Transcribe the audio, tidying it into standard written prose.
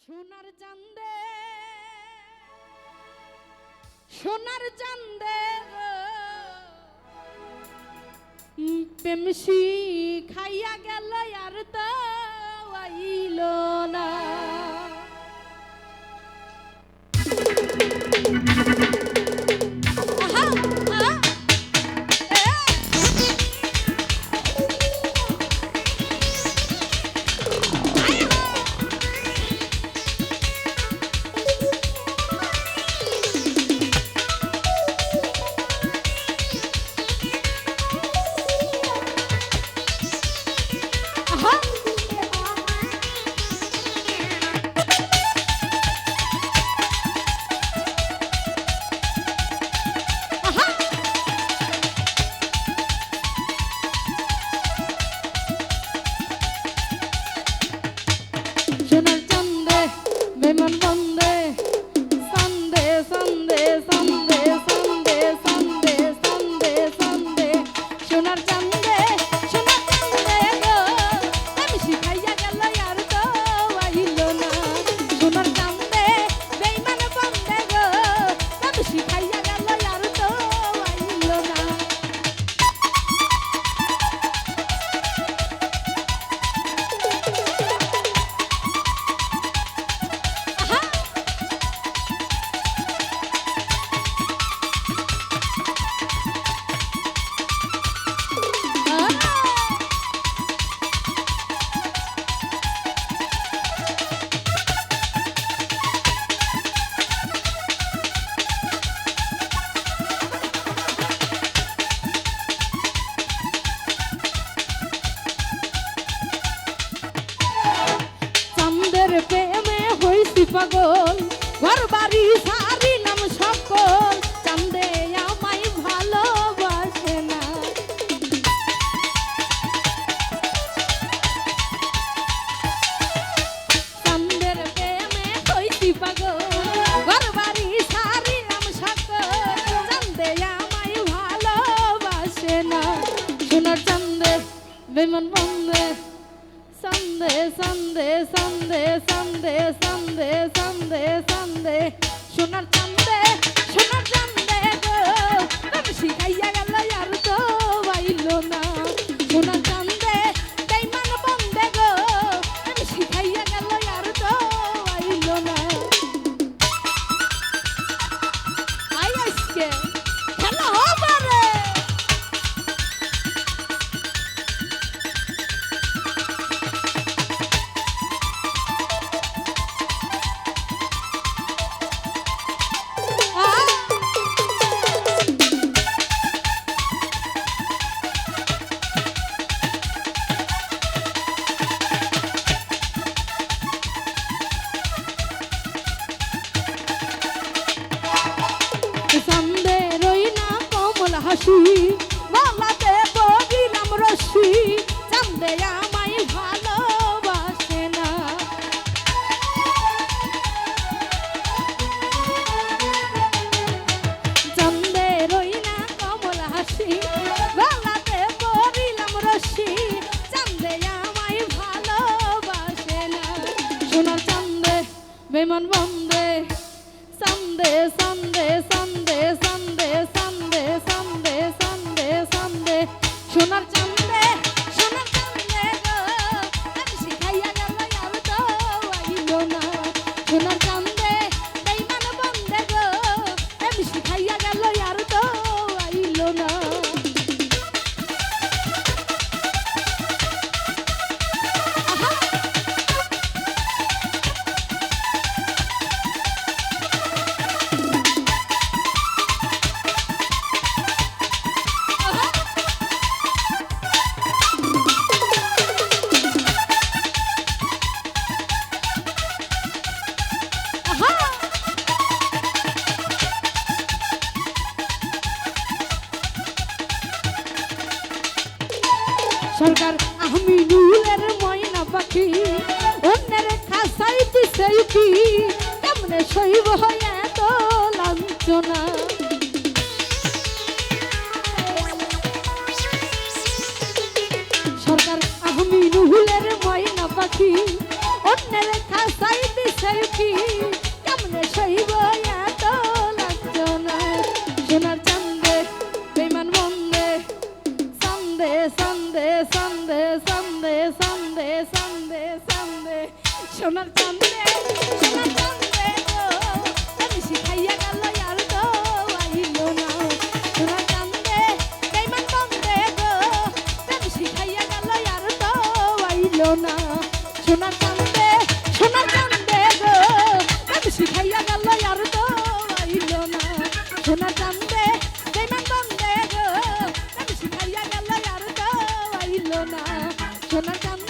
সোনার চান্দে সোনার চান্দে প্রেমসি খাইয়া গেল আর তো আইল না সোনার চান্দে বেমান বন্দে সন্দে সন্দে সন্দে সন্দে সন্দে সন্দে সন্দে সোনার চান্দে সোনার চান্দে গো আমি শিখাইয়া গেল আর তো আইল না সোনার চান্দে বেমান বন্দে গো আমি শিখাইয়া গেল আর তো আইল না প্রেমে হইছি পাগল ঘর বাড়ি সারি নাম সকল চান্দে আমায় ভালোবাসে না চান্দের প্রেমে হইছি পাগল ঘর বাড়ি সারি নাম সকল চান্দে আমায় ভালোবাসে না সোনার চান্দে বেমান বন্দে সন্দে সন্দে সন্দে সন্দে সন্দে সন্দে সন্দে সোনার চান্দে সোনার চান্দে গো আমি শিখাইয়া গেল আর তো আইল না সোনার চান্দে বেইমান বন্দে গো আমি শিখাইয়া গেল আর তো আইল না আই আজকে খেলা হবে রে সন্দে রই না কমল হাসি গলাতে পড়িলাম রশি চান্দে আমায় ভালোবাসে না চান্দে রই না কমল হাসি গলাতে পড়িলাম রশি চান্দে আমায় ভালোবাসে না সোনার চান্দে বেমান বন্দে সন্দে সন্দে সন্দে সন্দে সন্দে সন্দে সন্দে সন্দে সোনার চান্দে সোনার চান্দে গো আমি শিখাইয়া গেল আর তো আইল না সোনার চান্দে বেইমান বন্দে গো আমি শিখাইয়া গেল আর তো আইল না কি কেমনে সইব এত লাঞ্ছনা সোনার চাঁদে বেঈমান বন্দে সান্দে সান্দে সান্দে সান্দে সান্দে সান্দে সান্দে সোনার চাঁদে গো আমি শিখাইয়া গেল আর তো আইলো না সোনার চাঁদে বেঈমান বন্দে গো আমি শিখাইয়া গেল আর তো আইলো না সোনার চাঁদে গো আমি শিখাইয়া গেল আর তো আইলো না সোনার চাঁদে বেঈমান বন্দে গো আমি শিখাইয়া গেল আর তো আইলো না সোনার চাঁদে